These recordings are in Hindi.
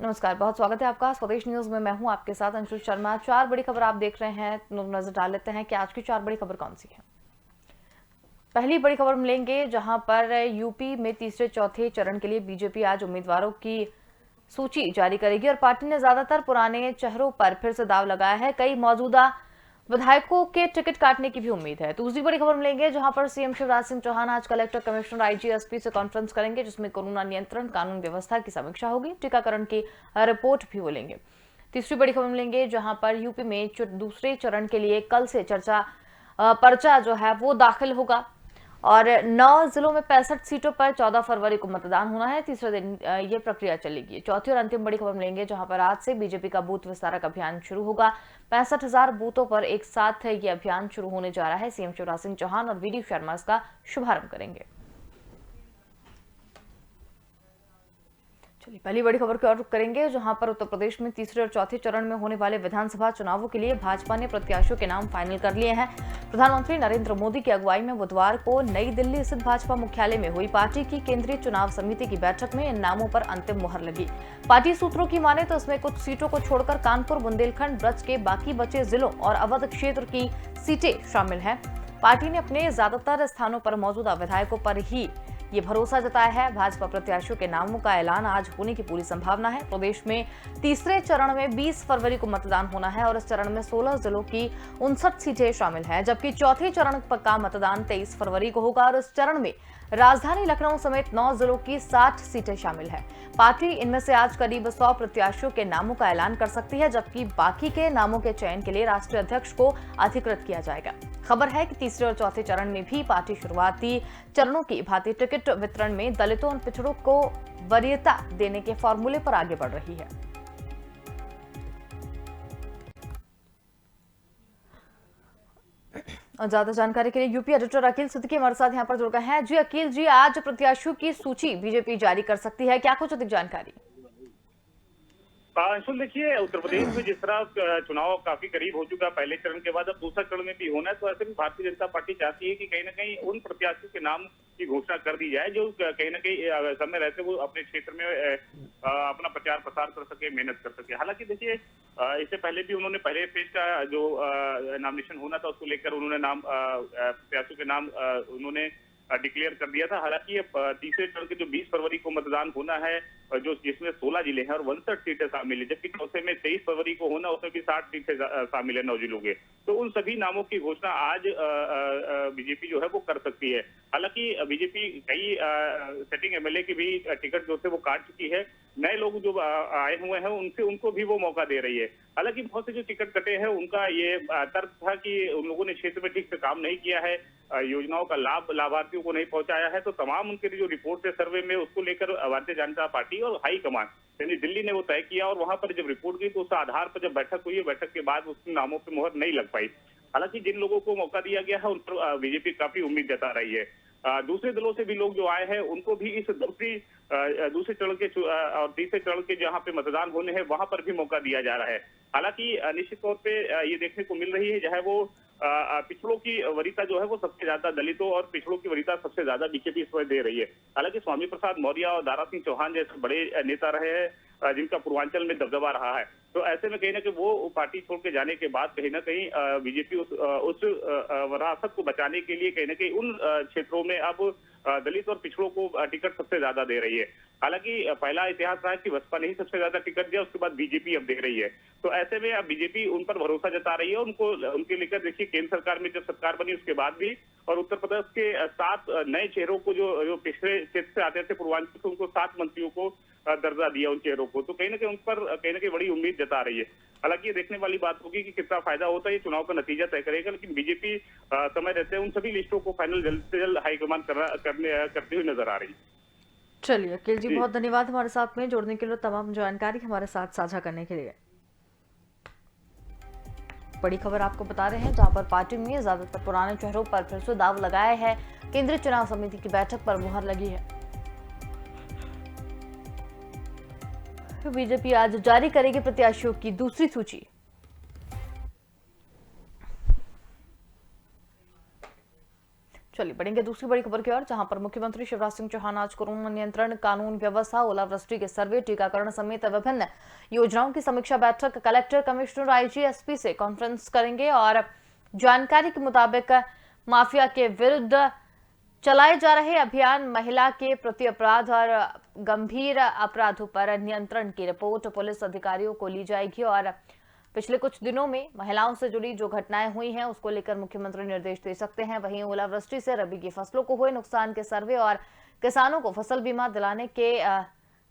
नमस्कार, बहुत स्वागत है आपका स्वदेश न्यूज में। मैं हूं आपके साथ अंशु शर्मा। 4 बड़ी खबर आप देख रहे हैं, नजर डाल लेते हैं कि आज की 4 बड़ी खबर कौन सी है। पहली बड़ी खबर मिलेंगे जहां पर यूपी में तीसरे चौथे चरण के लिए बीजेपी आज उम्मीदवारों की सूची जारी करेगी और पार्टी ने ज्यादातर पुराने चेहरों पर फिर से दाव लगाया है। कई मौजूदा विधायकों के टिकट काटने की भी उम्मीद है। दूसरी बड़ी खबर मिलेंगे जहां पर सीएम शिवराज सिंह चौहान आज कलेक्टर, कमिश्नर, आईजी, एसपी से कॉन्फ्रेंस करेंगे, जिसमें कोरोना नियंत्रण, कानून व्यवस्था की समीक्षा होगी, टीकाकरण की रिपोर्ट भी वो लेंगे। तीसरी बड़ी खबर मिलेंगे जहां पर यूपी में दूसरे चरण के लिए कल से पर्चा जो है वो दाखिल होगा और 9 जिलों में 65 सीटों पर 14 फरवरी को मतदान होना है। तीसरे दिन ये प्रक्रिया चलेगी। चौथी और अंतिम बड़ी खबर मिलेंगे जहां पर आज से बीजेपी का बूथ विस्तारक अभियान शुरू होगा। 65,000 बूथों पर एक साथ ये अभियान शुरू होने जा रहा है। सीएम शिवराज सिंह चौहान और वीडी शर्मा इसका शुभारंभ करेंगे। चलिए पहली बड़ी खबर की ओर रुख करेंगे जहां पर उत्तर प्रदेश में तीसरे और चौथे चरण में होने वाले विधानसभा चुनावों के लिए भाजपा ने प्रत्याशियों के नाम फाइनल कर लिए हैं। प्रधानमंत्री नरेंद्र मोदी की अगुवाई में बुधवार को नई दिल्ली स्थित भाजपा मुख्यालय में हुई पार्टी की केंद्रीय चुनाव समिति की बैठक में इन नामों पर अंतिम मुहर लगी। पार्टी सूत्रों की माने तो इसमें कुछ सीटों को छोड़कर कानपुर, बुंदेलखंड, ब्रज के बाकी बचे जिलों और अवध क्षेत्र की सीटें शामिल हैं। पार्टी ने अपने ज्यादातर स्थानों पर मौजूदा विधायकों पर ही ये भरोसा जताया है। भाजपा प्रत्याशियों के नामों का ऐलान आज होने की पूरी संभावना है। प्रदेश में तीसरे चरण में 20 फरवरी को मतदान होना है और इस चरण में 16 जिलों की 59 सीटें शामिल हैं, जबकि चौथे चरण का मतदान 23 फरवरी को होगा और इस चरण में राजधानी लखनऊ समेत 9 जिलों की 60 सीटें शामिल हैं। पार्टी इनमें से आज करीब 100 प्रत्याशियों के नामों का ऐलान कर सकती है, जबकि बाकी के नामों के चयन के लिए राष्ट्रीय अध्यक्ष को अधिकृत किया जाएगा। खबर है कि तीसरे और चौथे चरण में भी पार्टी शुरुआती चरणों की भांति टिकट वितरण में दलितों और पिछड़ों को वरीयता देने के फॉर्मूले पर आगे बढ़ रही है। और ज्यादा जानकारी के लिए यूपी एडिटर अकील सिद्दीकी हमारे साथ यहाँ पर जुड़ गए हैं। जी अकील जी, आज प्रत्याशियों की सूची बीजेपी जारी कर सकती है, क्या कुछ अधिक जानकारी? अंशुल, देखिए, उत्तर प्रदेश में जिस तरह चुनाव काफी करीब हो चुका है, पहले चरण के बाद अब दूसरा चरण में भी होना है, तो ऐसे में भारतीय जनता पार्टी चाहती है कि कहीं ना कहीं उन प्रत्याशियों के नाम की घोषणा कर दी जाए जो कहीं ना कहीं समय रहते वो अपने क्षेत्र में अपना प्रचार प्रसार कर सके, मेहनत कर सके। हालांकि देखिए, इससे पहले भी उन्होंने पहले फेज का जो नॉमिनेशन होना था उसको लेकर उन्होंने नाम प्रत्याशियों के नाम उन्होंने डिक्लेयर कर दिया था। हालांकि तीसरे चरण के जो 20 फरवरी को मतदान होना है, जो जिसमें 16 जिले हैं और 59 सीटें शामिल है, जबकि चौथे में 23 फरवरी को होना, उसमें भी 60 सीटें शामिल है 9 जिलों के। तो उन सभी नामों की घोषणा आज बीजेपी जो है वो कर सकती है। हालांकि बीजेपी कई सेटिंग एमएलए की भी टिकट जो थे वो काट चुकी है। नए लोग जो आए हुए हैं उनको भी वो मौका दे रही है। हालांकि बहुत से जो टिकट कटे हैं उनका ये तर्क था कि उन लोगों ने क्षेत्र में ठीक से काम नहीं किया है, योजनाओं का लाभ लाभार्थियों को नहीं पहुंचाया है। तो तमाम उनके जो रिपोर्ट है सर्वे में, उसको लेकर भारतीय जनता पार्टी और हाईकमान यानी दिल्ली ने वो तय किया और वहां पर जब रिपोर्ट गई तो उस आधार पर जब बैठक हुई, बैठक के बाद उस नामों पर मुहर नहीं लग पाई। हालांकि जिन लोगों को मौका दिया गया है उन पर बीजेपी काफी उम्मीद जता रही है। दूसरे दलों से भी लोग जो आए हैं उनको भी इस दूसरे चरण के और तीसरे चरण के जहां पे मतदान होने हैं वहां पर भी मौका दिया जा रहा है। हालांकि निश्चित तौर पे ये देखने को मिल रही है, चाहे वो पिछड़ों की वरीयता जो है वो सबसे ज्यादा, दलितों और पिछड़ों की वरीयता सबसे ज्यादा बीजेपी इस समय दे रही है। हालांकि स्वामी प्रसाद मौर्य और दारा सिंह चौहान जैसे बड़े नेता रहे हैं जिनका पूर्वांचल में दबदबा रहा है, तो ऐसे में कहीं ना कहीं वो पार्टी छोड़ के जाने के बाद कहीं ना कहीं बीजेपी उस विरासत को बचाने के लिए कहीं ना कहीं उन क्षेत्रों में अब दलित और पिछड़ों को टिकट सबसे ज्यादा दे रही है। हालांकि पहला इतिहास रहा है कि बसपा ने ही सबसे ज्यादा टिकट दिया, उसके बाद बीजेपी अब दे रही है। तो ऐसे में अब बीजेपी उन पर भरोसा जता रही है। उनके लेकर देखिए, केंद्र सरकार में जब सरकार बनी उसके बाद भी और उत्तर प्रदेश के 7 नए चेहरों को जो पिछड़े क्षेत्र से आते थे पूर्वांचल से, उनको 7 मंत्रियों को दर्जा दिया उन चेहरों को। तो कहीं ना कहीं उन पर कहीं ना कहीं बड़ी उम्मीद जता रही है। हालांकि ये देखने वाली बात होगी कि कितना फायदा होता है, ये चुनाव का नतीजा तय करेगा। लेकिन बीजेपी समय रहते उन सभी लिस्टों को फाइनल जल्द से जल्द हाईकमान करती हुई नजर आ रही है। चलिए अकील जी, बहुत धन्यवाद हमारे साथ में जुड़ने के लिए, तमाम जानकारी हमारे साथ साझा करने के लिए। बड़ी खबर आपको बता रहे हैं जहां पर पार्टी में ज्यादातर पुराने चेहरों पर फिर से दाव लगाया है। केंद्रीय चुनाव समिति की बैठक पर मुहर लगी है। बीजेपी आज जारी करेगी प्रत्याशियों की दूसरी सूची। चलिए बढ़ेंगे दूसरी बड़ी खबर की ओर, जहां पर मुख्यमंत्री शिवराज सिंह चौहान आज कोरोना नियंत्रण, कानून व्यवस्था, ओलावृष्टि के सर्वे, टीकाकरण समेत विभिन्न योजनाओं की समीक्षा बैठक कलेक्टर, कमिश्नर, आईजी, एसपी से कॉन्फ्रेंस करेंगे और जानकारी के मुताबिक माफिया के विरुद्ध चलाए जा रहे अभियान, महिला के प्रति अपराध और गंभीर अपराधों पर नियंत्रण की रिपोर्ट पुलिस अधिकारियों को ली जाएगी और पिछले कुछ दिनों में महिलाओं से जुड़ी जो घटनाएं हुई हैं उसको लेकर मुख्यमंत्री निर्देश दे सकते हैं। वहीं ओलावृष्टि से रबी की फसलों को हुए नुकसान के सर्वे और किसानों को फसल बीमा दिलाने के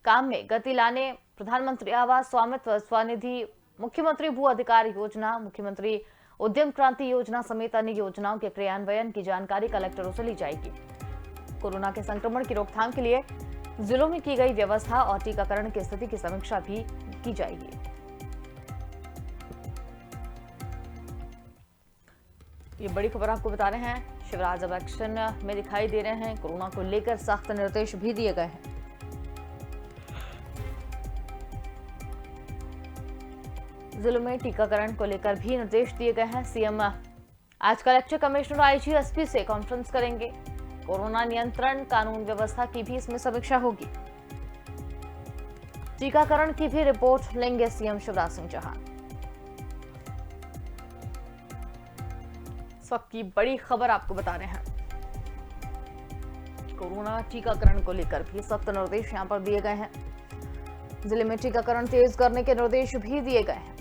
काम में गति लाने प्रधानमंत्री आवास, स्वामित्व स्वनिधि, मुख्यमंत्री भू अधिकार योजना, मुख्यमंत्री उद्यम क्रांति योजना समेत अन्य योजनाओं के क्रियान्वयन की जानकारी कलेक्टरों से ली जाएगी। कोरोना के संक्रमण की रोकथाम के लिए जिलों में की गई व्यवस्था और टीकाकरण की स्थिति की समीक्षा भी की जाएगी। ये बड़ी खबर आपको बता रहे हैं, शिवराज अब एक्शन में दिखाई दे रहे हैं। कोरोना को लेकर सख्त निर्देश भी दिए गए हैं। जिलों में टीकाकरण को लेकर भी निर्देश दिए गए हैं। सीएम आज कलेक्टर, कमिश्नर, आईजी, एसपी से कॉन्फ्रेंस करेंगे। कोरोना नियंत्रण, कानून व्यवस्था की भी इसमें समीक्षा होगी। टीकाकरण की भी रिपोर्ट लेंगे सीएम शिवराज सिंह चौहान। इस वक्त की बड़ी खबर आपको बता रहे हैं, कोरोना टीकाकरण को लेकर भी सख्त निर्देश यहां पर दिए गए हैं। जिले में टीकाकरण तेज करने के निर्देश भी दिए गए हैं।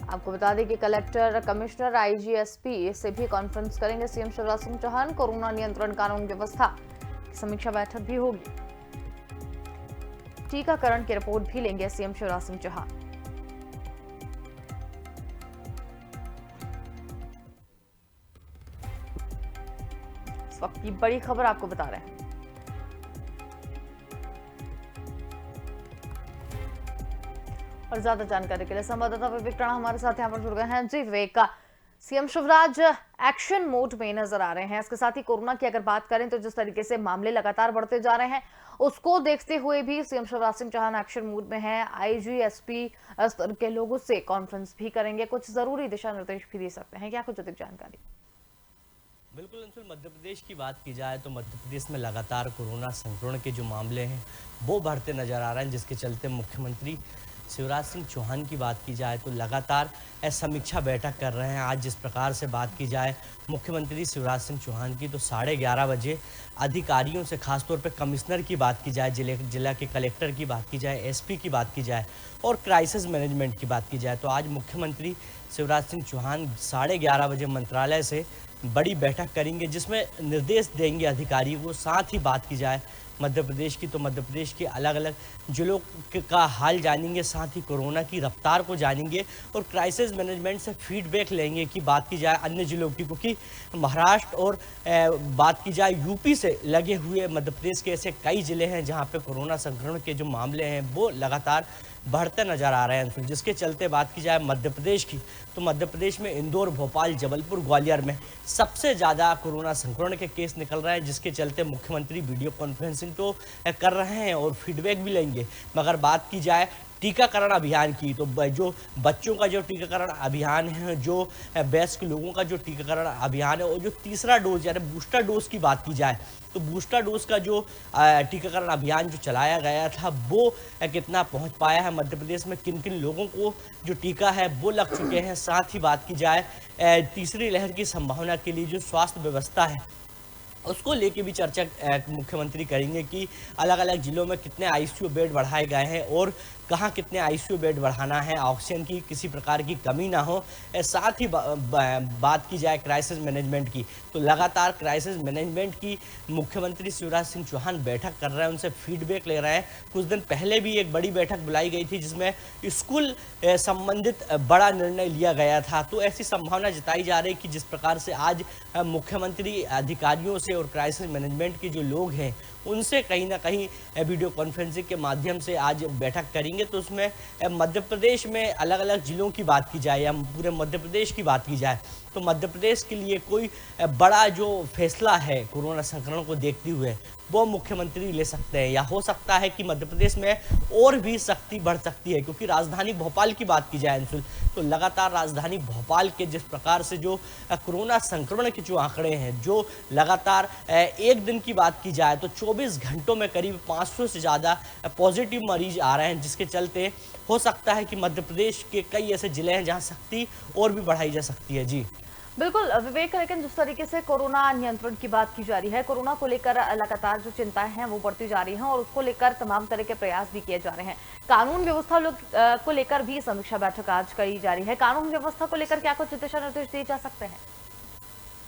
आपको बता दें कि कलेक्टर, कमिश्नर, आईजी, एसपी से भी कॉन्फ्रेंस करेंगे सीएम शिवराज सिंह चौहान। कोरोना नियंत्रण, कानून व्यवस्था की समीक्षा बैठक भी होगी। टीकाकरण की रिपोर्ट भी लेंगे सीएम शिवराज सिंह चौहान। इस वक्त की बड़ी खबर आपको बता रहे हैं। और ज्यादा जानकारी के लिए संवाददाता विवेक राणा हमारे साथ यहाँ पर जुड़ गए हैं। जी विवेक, सीएम शिवराज एक्शन मोड में नजर आ रहे हैं। इसके साथ ही कोरोना की अगर बात करें तो जिस तरीके से मामले लगातार बढ़ते जा रहे हैं उसको देखते हुए भी CM Shivraj Singh Chouhan action mode में हैं। आईजी, एसपी स्तर के लोगों से कॉन्फ्रेंस भी करेंगे, कुछ जरूरी दिशा निर्देश भी दे सकते हैं, क्या कुछ अधिक जानकारी? बिल्कुल अंशुल, मध्य प्रदेश की बात की जाए तो मध्य प्रदेश में लगातार कोरोना संक्रमण के जो मामले हैं वो बढ़ते नजर आ रहे हैं, जिसके चलते मुख्यमंत्री शिवराज सिंह चौहान की बात की जाए तो लगातार समीक्षा बैठक कर रहे हैं। आज जिस प्रकार से बात की जाए मुख्यमंत्री शिवराज सिंह चौहान की, तो 11:30 बजे अधिकारियों से, खासतौर पर कमिश्नर की बात की जाए, जिला के कलेक्टर की बात की जाए, एसपी की बात की जाए और क्राइसिस मैनेजमेंट की बात की जाए, तो आज मुख्यमंत्री शिवराज सिंह चौहान 11:30 बजे मंत्रालय से बड़ी बैठक करेंगे, जिसमें निर्देश देंगे अधिकारियों को। साथ ही बात की जाए मध्य प्रदेश की, तो मध्य प्रदेश के अलग अलग जिलों का हाल जानेंगे, साथ ही कोरोना की रफ्तार को जानेंगे और क्राइसिस मैनेजमेंट से फीडबैक लेंगे। कि बात की जाए अन्य जिलों की, क्योंकि महाराष्ट्र और बात की जाए यूपी से लगे हुए मध्य प्रदेश के ऐसे कई जिले हैं जहां पे कोरोना संक्रमण के जो मामले हैं वो लगातार बढ़ते नजर आ रहे हैं। जिसके चलते बात की जाए मध्य प्रदेश की, तो मध्य प्रदेश में इंदौर, भोपाल, जबलपुर, ग्वालियर में सबसे ज़्यादा कोरोना संक्रमण के केस निकल रहे हैं, जिसके चलते मुख्यमंत्री वीडियो कॉन्फ्रेंसिंग तो कर रहे हैं और फीडबैक भी लेंगे। मगर बात की जाए टीकाकरण अभियान की, तो जो बच्चों का जो टीकाकरण अभियान है, जो वयस्क लोगों का जो टीकाकरण अभियान है और जो तीसरा डोज यानी बूस्टर डोज की बात की जाए, तो बूस्टर डोज का जो टीकाकरण अभियान जो चलाया गया था वो कितना पहुंच पाया है, मध्य प्रदेश में किन किन लोगों को जो टीका है वो लग चुके हैं। साथ ही बात की जाए तीसरी लहर की संभावना के लिए जो स्वास्थ्य व्यवस्था है उसको लेके भी चर्चा मुख्यमंत्री करेंगे कि अलग अलग जिलों में कितने आईसीयू बेड बढ़ाए गए हैं और कहाँ कितने आईसीयू बेड बढ़ाना है, ऑक्सीजन की किसी प्रकार की कमी ना हो। साथ ही बात की जाए क्राइसिस मैनेजमेंट की, तो लगातार क्राइसिस मैनेजमेंट की मुख्यमंत्री शिवराज सिंह चौहान बैठक कर रहे हैं, उनसे फीडबैक ले रहे हैं। कुछ दिन पहले भी एक बड़ी बैठक बुलाई गई थी जिसमें स्कूल संबंधित बड़ा निर्णय लिया गया था, तो ऐसी संभावना जताई जा रही है कि जिस प्रकार से आज मुख्यमंत्री अधिकारियों से और क्राइसिस मैनेजमेंट के जो लोग हैं उनसे कहीं ना कहीं वीडियो कॉन्फ्रेंसिंग के माध्यम से आज बैठक करेंगे। तो उसमें मध्य प्रदेश में अलग अलग जिलों की बात की जाए या पूरे मध्य प्रदेश की बात की जाए तो मध्य प्रदेश के लिए कोई बड़ा जो फैसला है कोरोना संक्रमण को देखते हुए वो मुख्यमंत्री ले सकते हैं, या हो सकता है कि मध्य प्रदेश में और भी सख्ती बढ़ सकती है। क्योंकि राजधानी भोपाल की बात की जाए अंशुल, तो लगातार राजधानी भोपाल के जिस प्रकार से जो कोरोना संक्रमण के जो आंकड़े हैं, जो लगातार एक दिन की बात की जाए तो 24 घंटों में करीब 500 से ज़्यादा पॉजिटिव मरीज आ रहे हैं, जिसके चलते हो सकता है कि मध्य प्रदेश के कई ऐसे जिले हैं जहाँ सख्ती और भी बढ़ाई जा सकती है। जी बिल्कुल विवेक, लेकिन जिस तरीके से कोरोना नियंत्रण की बात की जा रही है, कोरोना को लेकर लगातार जो चिंताएं हैं वो बढ़ती जा रही हैं और उसको लेकर तमाम तरह के प्रयास भी किए जा रहे हैं। कानून व्यवस्था को लेकर भी समीक्षा बैठक आज करी जा रही है। कानून व्यवस्था को लेकर क्या कुछ दिशा निर्देश दिए जा सकते हैं?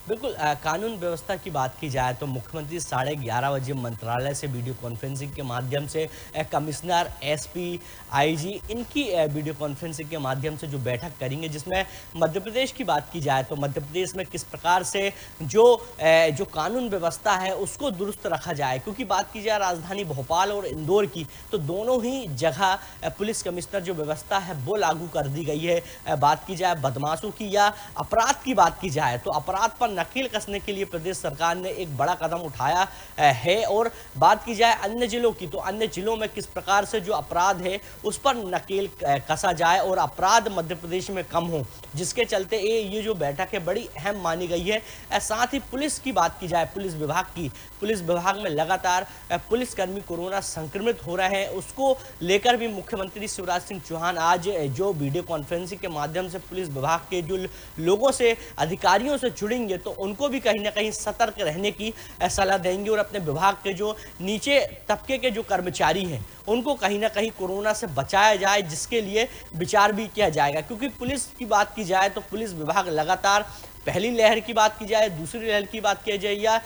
बिल्कुल, कानून व्यवस्था की बात की जाए तो मुख्यमंत्री 11:30 बजे मंत्रालय से वीडियो कॉन्फ्रेंसिंग के माध्यम से कमिश्नर, एसपी, आईजी इनकी वीडियो कॉन्फ्रेंसिंग के माध्यम से जो बैठक करेंगे, जिसमें मध्य प्रदेश की बात की जाए तो मध्य प्रदेश में किस प्रकार से जो कानून व्यवस्था है उसको दुरुस्त रखा जाए। क्योंकि बात की जाए राजधानी भोपाल और इंदौर की तो दोनों ही जगह पुलिस कमिश्नर जो व्यवस्था है वो लागू कर दी गई है। बात की जाए बदमाशों की या अपराध की बात की जाए तो अपराध पर नकेल कसने के लिए प्रदेश सरकार ने एक बड़ा कदम उठाया है। और बात की जाए अन्य जिलों की तो अन्य जिलों में किस प्रकार से जो अपराध है उस पर नकेल कसा जाए और अपराध मध्य प्रदेश में कम हो, जिसके चलते ये जो बैठक है बड़ी अहम मानी गई है। साथ ही पुलिस की बात की जाए, पुलिस विभाग की, पुलिस विभाग में लगातार पुलिसकर्मी कोरोना संक्रमित हो रहे हैं, उसको लेकर भी मुख्यमंत्री शिवराज सिंह चौहान आज जो वीडियो कॉन्फ्रेंसिंग के माध्यम से पुलिस विभाग के जो लोगों से, अधिकारियों से जुड़ेंगे तो उनको भी कहीं ना कहीं सतर्क रहने की सलाह देंगे और अपने विभाग के जो नीचे तबके के जो कर्मचारी हैं उनको कहीं ना कहीं कोरोना से बचाया जाए, जिसके लिए विचार भी किया जाएगा। क्योंकि पुलिस की बात की जाए तो पुलिस विभाग लगातार पहली लहर की बात की जाए, दूसरी लहर की बात की जाए या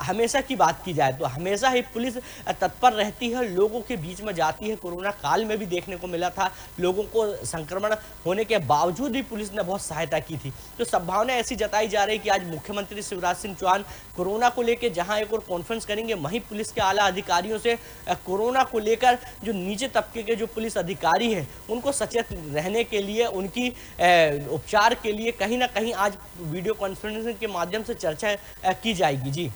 हमेशा की बात की जाए तो हमेशा ही पुलिस तत्पर रहती है, लोगों के बीच में जाती है। कोरोना काल में भी देखने को मिला था, लोगों को संक्रमण होने के बावजूद भी पुलिस ने बहुत सहायता की थी। तो संभावना ऐसी जताई जा रही है कि आज मुख्यमंत्री शिवराज सिंह चौहान कोरोना को लेकर जहां एक और कॉन्फ्रेंस करेंगे, वहीं पुलिस के आला अधिकारियों से कोरोना को लेकर जो नीचे तबके के जो पुलिस अधिकारी हैं उनको सचेत रहने के लिए, उनकी उपचार के लिए कहीं ना कहीं आज वीडियो कॉन्फ्रेंसिंग के माध्यम से चर्चा की जाएगी। जी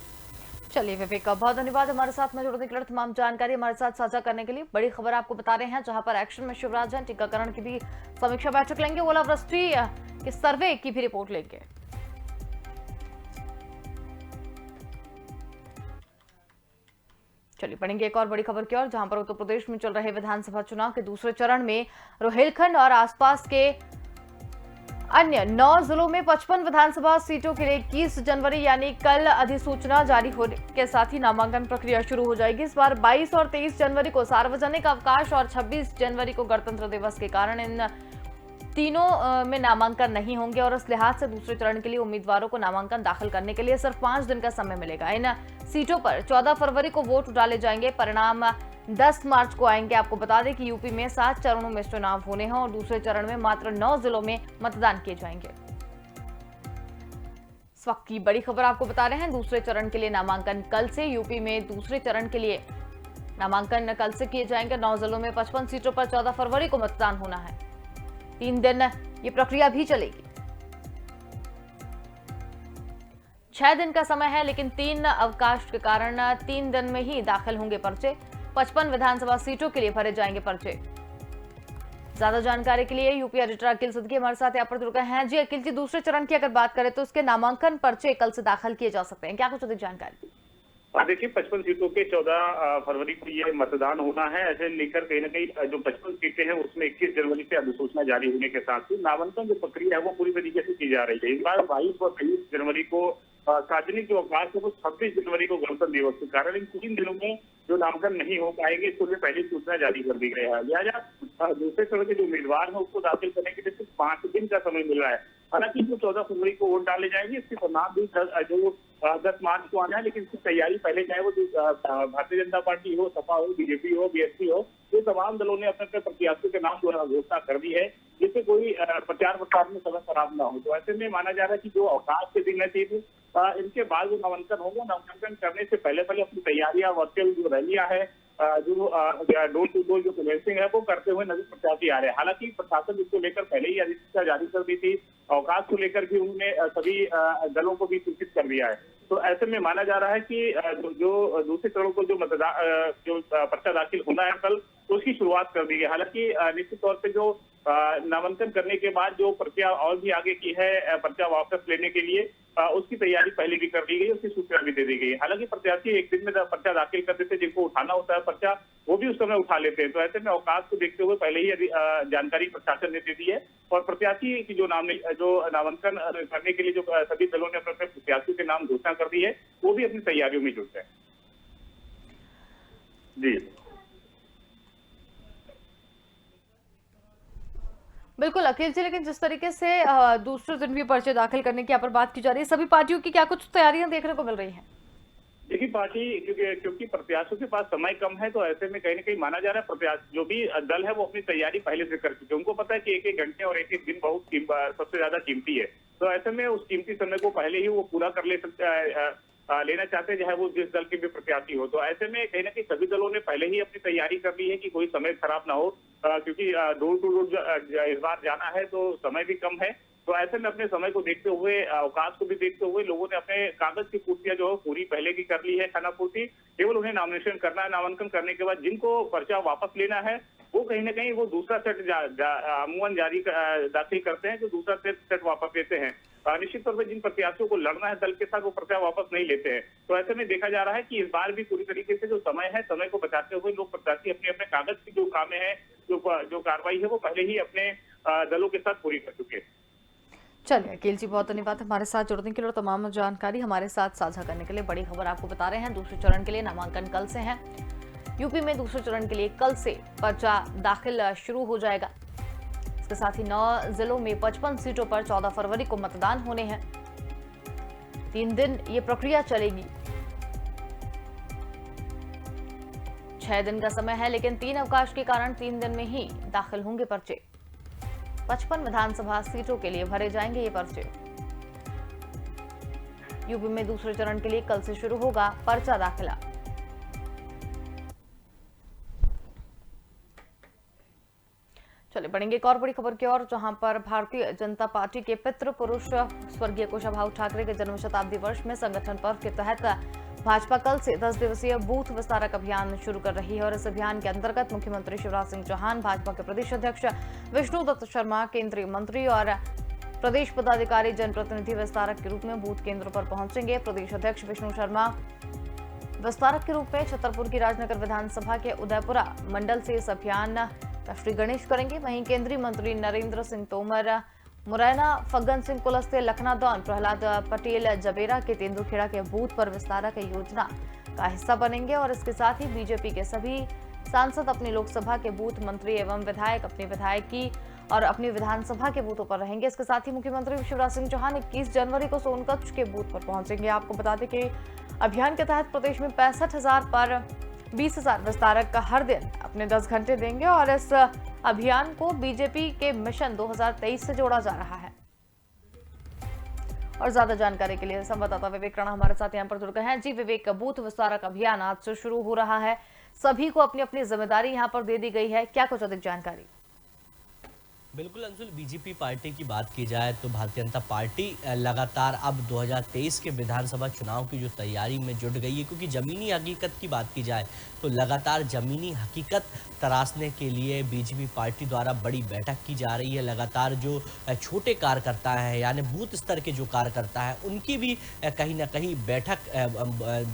चलिए विवेक का बहुत धन्यवाद हमारे साथ में जुड़ने के लिए, तमाम जानकारी हमारे साथ साझा करने के लिए। बड़ी खबर आपको बता रहे हैं जहां पर एक्शन में शिवराज हैं, टीकाकरण की भी समीक्षा बैठक लेंगे, ओलावृष्टि के सर्वे की भी रिपोर्ट लेंगे। चलिए पढ़ेंगे एक और बड़ी खबर की ओर, जहां पर उत्तर प्रदेश में चल रहे विधानसभा चुनाव के दूसरे चरण में रोहिलखंड और आसपास के अन्य 9 जिलों में 55 विधानसभा सीटों के लिए 21 जनवरी यानी कल अधिसूचना जारी होने के साथ ही नामांकन प्रक्रिया शुरू हो जाएगी। इस बार 22 और 23 जनवरी को सार्वजनिक अवकाश और 26 जनवरी को गणतंत्र दिवस के कारण इन तीनों में नामांकन नहीं होंगे और इस लिहाज से दूसरे चरण के लिए उम्मीदवारों को नामांकन दाखिल करने के लिए सिर्फ 5 दिन का समय मिलेगा। इन सीटों पर 14 फरवरी को वोट डाले जाएंगे, परिणाम 10 मार्च को आएंगे। आपको बता दें कि यूपी में 7 चरणों में चुनाव होने हैं और दूसरे चरण में मात्र 9 जिलों में मतदान किए जाएंगे। इस वक्त की बड़ी खबर आपको बता रहे हैं, दूसरे चरण के लिए नामांकन कल से, यूपी में दूसरे चरण के लिए नामांकन कल से किए जाएंगे। 9 जिलों में 55 सीटों पर 14 फरवरी को मतदान होना है। 3 दिन ये प्रक्रिया भी चलेगी। 6 दिन का समय है, लेकिन 3 अवकाश के कारण 3 दिन में ही दाखिल होंगे पर्चे। 55 विधानसभा सीटों के लिए भरे जाएंगे पर्चे। ज्यादा जानकारी के लिए यूपी एडिटर अखिल सिद्दीकी हमारे साथ यहाँ पर जुड़ गए हैं। जी अखिल जी, दूसरे चरण की अगर बात करें तो उसके नामांकन पर्चे कल से दाखिल किए जा सकते हैं, क्या कुछ अधिक जानकारी? देखिए 55 सीटों के 14 फरवरी को ये मतदान होना है। ऐसे लेकर कहीं ना कहीं जो 55 सीटें हैं उसमें 21 जनवरी से अधिसूचना जारी होने के साथ ही नामांकन जो प्रक्रिया है वो पूरी तरीके से की जा रही है। इस बार 22 और 23 जनवरी को सार्वजनिक जो अवकाश है वो 26 जनवरी को गणतंत्र दिवस के कारण इन 3 दिनों में जो नामांकन नहीं हो पाएंगे, इसको लिए पहली सूचना जारी कर दी गई है। लिहाजा दूसरे चरण के जो उम्मीदवार है उसको दाखिल करने के लिए सिर्फ 5 दिन का समय मिल रहा है। हालांकि जो 14 फरवरी को वोट डाले जाएंगे इसके परिणाम भी जो 10 मार्च को आना है, लेकिन इसकी तैयारी पहले चाहे वो भारतीय जनता पार्टी हो, सपा हो, बीजेपी हो, बीएसपी हो, ये तमाम दलों ने अपने अपने प्रत्याशियों के नाम जो है घोषणा कर दी है, जिससे कोई प्रचार प्रसार में समय खराब ना हो। तो ऐसे में माना जा रहा है कि जो अवकाश के दिन है इनके बाद जो नामांकन होगा, नामांकन करने से पहले पहले अपनी तैयारियां, वर्चुअल जो रैलियां है, जो डोर टू डोर जो कन्वेंसिंग है वो करते हुए नजर प्रत्याशी आ रहे हैं। हालांकि प्रशासन इसको लेकर पहले ही अधिसूचना जारी कर दी थी, अवकाश को लेकर भी उन्होंने सभी दलों को भी सूचित कर दिया है। तो ऐसे में माना जा रहा है कि जो दूसरे चरण को जो पर्चा दाखिल होना है कल, तो उसकी शुरुआत कर दी है। हालांकि निश्चित तौर पे जो नामांकन करने के बाद जो पर्चा और भी आगे की है पर्चा वापस लेने के लिए, उसकी तैयारी पहले भी कर दी गई, उसकी सूचना भी दे दी गई। हालांकि प्रत्याशी एक दिन में पर्चा दाखिल कर देते, जिनको उठाना होता है पर्चा, वो भी उस समय उठा लेते हैं। तो ऐसे में अवकाश को देखते हुए पहले ही जानकारी प्रशासन ने दे दी है, और प्रत्याशी की जो नामांकन करने के लिए जो सभी दलों ने अपने अपने प्रत्याशियों के नाम घोषणा कर दी है, वो भी अपनी तैयारियों में जुट हैं। जी बिल्कुल अखिल जी, लेकिन जिस तरीके से दूसरे दिन भी पर्चे दाखिल करने की यहाँ पर बात की जा रही है, सभी पार्टियों की क्या कुछ तैयारियां देखने को मिल रही हैं? देखिए, पार्टी क्योंकि प्रत्याशियों के पास समय कम है, तो ऐसे में कहीं ना कहीं माना जा रहा है प्रत्याशी जो भी दल है वो अपनी तैयारी पहले से कर चुके हैं। उनको पता है कि एक एक घंटे और एक एक दिन बहुत सबसे ज्यादा कीमती है। तो ऐसे में उस कीमती समय को पहले ही वो पूरा कर लेना चाहते हैं, चाहे वो जिस दल के भी प्रत्याशी हो। तो ऐसे में कहीं ना कहीं सभी दलों ने पहले ही अपनी तैयारी कर ली है कि कोई समय खराब ना हो, क्योंकि डोर टू डोर इस बार जाना है तो समय भी कम है। तो ऐसे में अपने समय को देखते हुए, अवकाश को भी देखते हुए, लोगों ने अपने कागज की पूर्तियां जो है पूरी पहले की कर ली है, खाना पूर्ति। केवल उन्हें नॉमिनेशन करना है। नामांकन करने के बाद जिनको पर्चा वापस लेना है, वो कहीं ना कहीं वो दूसरा सेट अमूमन दाखिल करते हैं, जो दूसरा सेट वापस लेते हैं। निश्चित तौर पर जिन प्रत्याशियों को लड़ना है दल के साथ, वो पर्चा वापस नहीं लेते हैं। तो ऐसे में देखा जा रहा है कि इस बार भी पूरी तरीके से जो समय है, समय को बचाते हुए लोग प्रत्याशी अपने अपने कागज की जो कामें हैं, जो कार्रवाई है, वो पहले ही अपने दलों के साथ पूरी कर चुके हैं। चलिए अखिल जी, बहुत धन्यवाद हमारे साथ जुड़ने के लिए और तमाम जानकारी हमारे साथ साझा करने के लिए। बड़ी खबर आपको बता रहे हैं, दूसरे चरण के लिए नामांकन कल से है। यूपी में दूसरे चरण के लिए कल से पर्चा दाखिल शुरू हो जाएगा। इसके साथ ही 9 जिलों में 55 सीटों पर 14 फरवरी को मतदान होने हैं। 3 दिन ये प्रक्रिया चलेगी। 6 दिन का समय है, लेकिन 3 अवकाश के कारण 3 दिन में ही दाखिल होंगे पर्चे। 55 विधानसभा सीटों के लिए भरे जाएंगे ये पर्चे। यूपी में दूसरे चरण के लिए कल से शुरू होगा पर्चा दाखिला। चलिए बढ़ेंगे एक और बड़ी खबर की ओर, जहां पर भारतीय जनता पार्टी के पितृ पुरुष स्वर्गीय कुशाभाऊ ठाकरे के जन्म शताब्दी वर्ष में संगठन पर्व के तहत भाजपा कल से 10 दिवसीय बूथ विस्तारक अभियान शुरू कर रही है। और इस अभियान के अंतर्गत मुख्यमंत्री शिवराज सिंह चौहान, भाजपा के प्रदेश अध्यक्ष विष्णुदत्त शर्मा, केंद्रीय मंत्री और प्रदेश पदाधिकारी जनप्रतिनिधि विस्तारक के रूप में बूथ केंद्रों पर पहुंचेंगे। प्रदेश अध्यक्ष विष्णु शर्मा विस्तारक के रूप में छतरपुर की राजनगर विधानसभा के उदयपुरा मंडल से इस अभियान का श्री गणेश करेंगे। वहीं केंद्रीय मंत्री नरेंद्र सिंह तोमर मुरैना, फग्गन सिंह कुलस्ते लखनादौन, प्रहलाद पटेल जबेरा के तेंदुखेड़ा के बूथ पर विस्तारक योजना का हिस्सा बनेंगे। और इसके साथ ही बीजेपी के सभी सांसद अपनी लोकसभा के बूथ, मंत्री एवं विधायक अपनी विधायकी और अपनी विधानसभा के बूथों पर रहेंगे। इसके साथ ही मुख्यमंत्री शिवराज सिंह चौहान 21 जनवरी को सोनकच्छ के बूथ पर पहुंचेंगे। आपको बता दें कि अभियान के तहत प्रदेश में 65,000 पर 20,000 विस्तारक का हर दिन अपने 10 घंटे देंगे। और इस अभियान को बीजेपी के मिशन 2023 से जोड़ा जा रहा है। और ज्यादा जानकारी के लिए संवाददाता विवेक राणा हमारे साथ यहाँ पर जुड़ गए हैं। जी विवेक, बूथ विस्तारक अभियान आज से शुरू हो रहा है, सभी को अपनी अपनी जिम्मेदारी यहाँ पर दे दी गई है, क्या कुछ अधिक जानकारी? बिल्कुल अंशुल, बीजेपी पार्टी की बात की जाए तो भारतीय जनता पार्टी लगातार अब 2023 के विधानसभा चुनाव की जो तैयारी में जुट गई है, क्योंकि ज़मीनी हकीकत की बात की जाए तो लगातार ज़मीनी हकीकत तराशने के लिए बीजेपी पार्टी द्वारा बड़ी बैठक की जा रही है। लगातार जो छोटे कार्यकर्ता हैं, यानी बूथ स्तर के जो कार्यकर्ता हैं, उनकी भी कहीं ना कहीं बैठक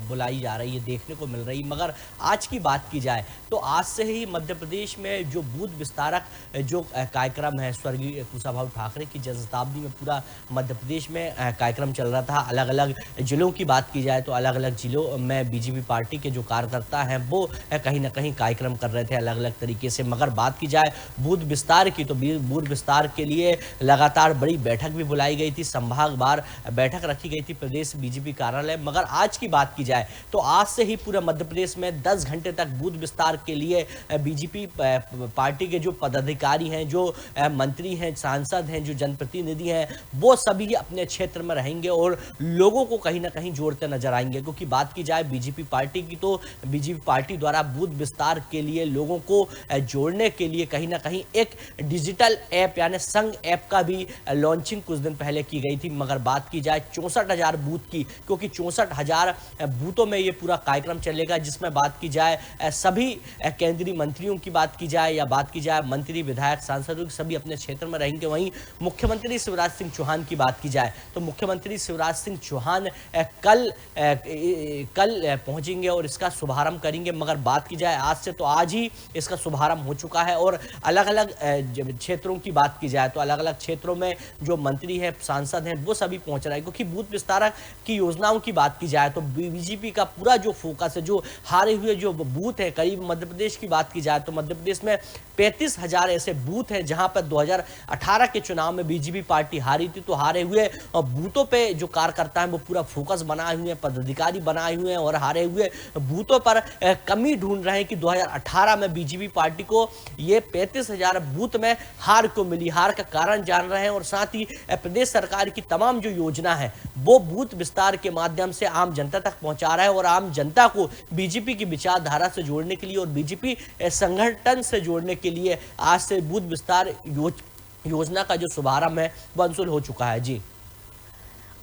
बुलाई जा रही है, देखने को मिल रही। मगर आज की बात की जाए तो आज से ही मध्य प्रदेश में जो बूथ विस्तारक जो कार्यक्रम कार्यक्रम है स्वर्गीय कुशाभाऊ ठाकरे की जन्म शताब्दी में पूरा मध्य प्रदेश में कार्यक्रम चल रहा था। अलग अलग जिलों की बात की जाए तो अलग अलग जिलों में बीजेपी पार्टी के जो कार्यकर्ता हैं वो कहीं ना कहीं कार्यक्रम कर रहे थे अलग अलग तरीके से। मगर बात की जाए बूथ विस्तार की तो बूथ विस्तार के लिए लगातार बड़ी बैठक भी बुलाई गई थी, संभागवार बैठक रखी गई थी प्रदेश बीजेपी कार्यालय। मगर आज की बात की जाए तो आज से ही पूरे मध्य प्रदेश में 10 घंटे तक बूथ विस्तार के लिए बीजेपी पार्टी के जो पदाधिकारी हैं, जो मंत्री हैं, सांसद हैं, जो जनप्रतिनिधि हैं, वो सभी अपने क्षेत्र में रहेंगे और लोगों को कहीं ना कहीं जोड़ते नजर आएंगे। क्योंकि बात की जाए बीजेपी पार्टी की तो बीजेपी पार्टी द्वारा बूथ विस्तार के लिए लोगों को जोड़ने के लिए कहीं ना कहीं एक डिजिटल ऐप यानी संग ऐप का भी लॉन्चिंग कुछ दिन पहले की गई थी। मगर बात की जाए 64,000 बूथ की, क्योंकि 64,000 बूथों में ये पूरा कार्यक्रम चलेगा, जिसमें बात की जाए सभी केंद्रीय मंत्रियों की बात की जाए या बात की जाए मंत्री विधायक सांसदों की, सभी अपने क्षेत्र में रहेंगे। वहीं मुख्यमंत्री शिवराज सिंह चौहान की बात की जाए तो मुख्यमंत्री शिवराज सिंह चौहान कल पहुंचेंगे और इसका शुभारंभ करेंगे। मगर बात की जाए आज से तो आज ही इसका शुभारंभ हो चुका है और अलग अलग क्षेत्रों की बात की जाए तो अलग अलग क्षेत्रों में जो मंत्री हैं, सांसद हैं, वो सभी पहुंच रहे हैं। क्योंकि बूथ विस्तार की योजनाओं की बात की जाए तो बीजेपी का पूरा जो फोकस है, जो हारे हुए जो बूथ है, करीब मध्य प्रदेश की बात की जाए तो मध्य प्रदेश में 35,000 ऐसे बूथ हैं जहां पर 2018 के चुनाव में बीजेपी पार्टी हारी थी। तो हारे हुए बूथों पे जो कार्यकर्ता हैं वो पूरा फोकस बनाए हुए हैं, पदाधिकारी बनाए हुए हैं और हारे हुए बूथों पर कमी ढूंढ रहे हैं कि 2018 में बीजेपी पार्टी को ये 35,000 बूथ में हार को मिली। हार का कारण जान रहे हैं और साथ ही प्रदेश सरकार की तमाम जो योजना है वो बूथ विस्तार के माध्यम से आम जनता तक पहुंचा रहा है और आम जनता को बीजेपी की विचारधारा से जोड़ने के लिए और बीजेपी संगठन से जोड़ने के लिए आज से बूथ विस्तार योजना का जो शुभारंभ है वो अंशुल हो चुका है। जी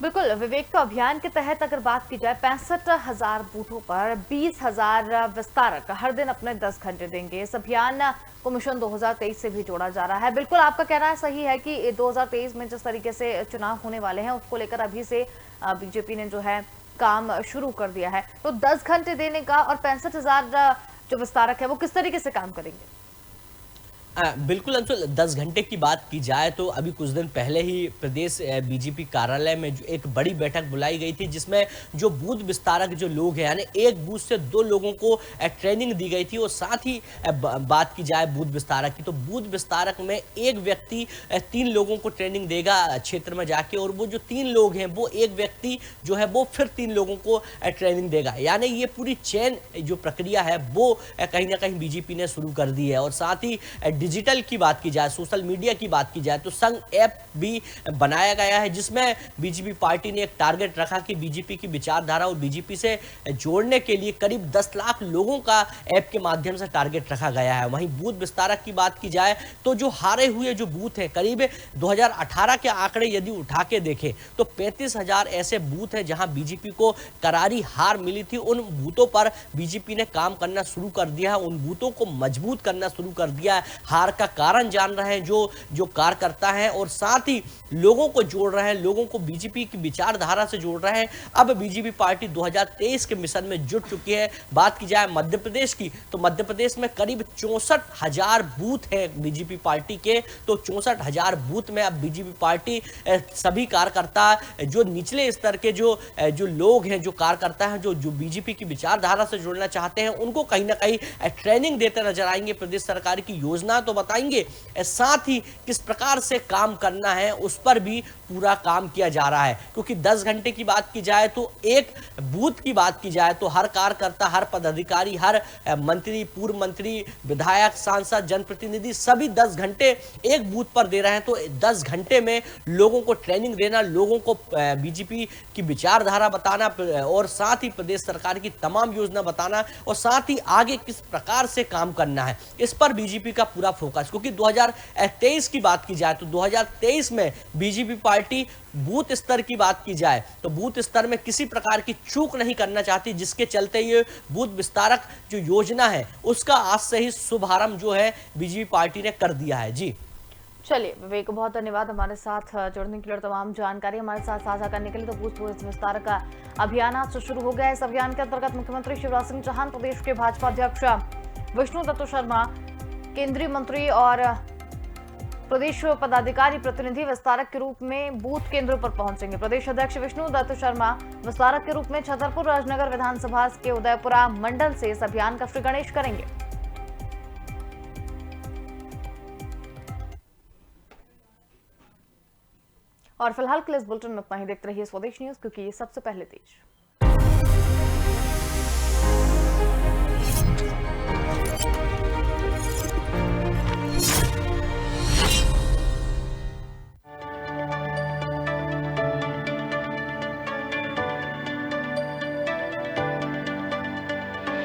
बिल्कुल विवेक, तो अभियान के तहत अगर बात की जाए 65,000 बूथों पर 20,000 विस्तारक हर दिन अपने 10 घंटे देंगे। इस अभियान को मिशन 2023 से भी जोड़ा जा रहा है। बिल्कुल आपका कहना सही है कि 2023 में जिस तरीके से चुनाव होने वाले हैं उसको लेकर अभी से बीजेपी ने जो है काम शुरू कर दिया है। तो 10 घंटे देने का और 65,000 जो विस्तारक है वो किस तरीके से काम करेंगे? बिल्कुल अंशुल, 10 घंटे की बात की जाए तो अभी कुछ दिन पहले ही प्रदेश बीजेपी कार्यालय में जो एक बड़ी बैठक बुलाई गई थी, जिसमें जो बूथ विस्तारक जो लोग हैं यानी एक बूथ से 2 लोगों को ट्रेनिंग दी गई थी। और साथ ही बात की जाए बूथ विस्तारक की तो बूथ विस्तारक में एक व्यक्ति 3 लोगों को ट्रेनिंग देगा क्षेत्र में जाके, और वो जो 3 लोग हैं वो एक व्यक्ति जो है वो फिर 3 लोगों को ट्रेनिंग देगा। यानी ये पूरी चेन जो प्रक्रिया है वो कहीं ना कहीं बीजेपी ने शुरू कर दी है। और साथ ही डिजिटल की बात की जाए, सोशल मीडिया की बात की जाए तो संग ऐप भी बनाया गया है, जिसमें बीजेपी पार्टी ने एक टारगेट रखा कि बीजेपी की विचारधारा और बीजेपी से जोड़ने के लिए करीब 10 लाख लोगों का ऐप के माध्यम से टारगेट रखा गया है। वहीं बूथ विस्तारक की बात की जाए तो जो हारे हुए जो बूथ है, करीब 2018 के आंकड़े यदि उठा के देखें तो 35,000 ऐसे बूथ हैं जहां बीजेपी को करारी हार मिली थी। उन बूथों पर बीजेपी ने काम करना शुरू कर दिया है, उन बूथों को मजबूत करना शुरू कर दिया है। हार का कारण जान रहे हैं जो कार्यकर्ता हैं और साथ ही लोगों को जोड़ रहे हैं, लोगों को बीजेपी की विचारधारा से जोड़ रहे हैं। अब बीजेपी पार्टी 2023 के मिशन में जुट चुकी है। बात की जाए मध्य प्रदेश की तो मध्य प्रदेश में करीब 64,000 बूथ है बीजेपी पार्टी के। तो 64,000 बूथ में अब बीजेपी पार्टी सभी कार्यकर्ता जो निचले स्तर के जो लोग हैं, जो कार्यकर्ता हैं, जो बीजेपी की विचारधारा से जुड़ना चाहते हैं, उनको कहीं ना कहीं ट्रेनिंग देते नजर आएंगे। प्रदेश सरकार की योजना तो बताएंगे, साथ ही किस प्रकार से काम करना है उस पर भी पूरा काम किया जा रहा है। क्योंकि 10 घंटे की बात की जाए तो एक बूथ की बात की जाए तो हर कार्यकर्ता, हर पदाधिकारी, हर मंत्री, पूर्व मंत्री, विधायक, सांसद, जनप्रतिनिधि सभी 10 घंटे एक बूथ पर दे रहे हैं। तो 10 घंटे में लोगों को ट्रेनिंग देना, लोगों को बीजेपी की विचारधारा बताना और साथ ही प्रदेश सरकार की तमाम योजना बताना और साथ ही आगे किस प्रकार से काम करना है, इस पर बीजेपी का पूरा फोकस। क्योंकि 2023 की बात की जाए तो 2023 में बीजेपी पार्टी बूथ स्तर की बात की जाए तो बूथ स्तर में किसी प्रकार की चूक नहीं करना चाहती, जिसके चलते ये बूथ विस्तारक जो योजना है उसका आज से ही शुभारंभ जो है बीजेपी पार्टी ने कर दिया है। जी चलिए विवेक, बहुत धन्यवाद हमारे साथ जुड़ने के लिए, तमाम जानकारी हमारे साथ साझा करने के लिए। तो बूथ विस्तार का अभियान आज से शुरू हो गया है। इस अभियान के अंतर्गत मुख्यमंत्री शिवराज सिंह चौहान, प्रदेश के भाजपा अध्यक्ष विष्णु दत्त शर्मा, केंद्रीय मंत्री और प्रदेश पदाधिकारी प्रतिनिधि विस्तारक के रूप में बूथ केंद्रों पर पहुंचेंगे। प्रदेश अध्यक्ष विष्णु दत्त शर्मा विस्तारक के रूप में छतरपुर राजनगर विधानसभा के उदयपुरा मंडल से इस अभियान का श्री गणेश करेंगे। और फिलहाल के लिए इस बुलेटिन में इतना ही। देखते रहिए स्वदेश न्यूज, क्योंकि ये सबसे पहले तेज।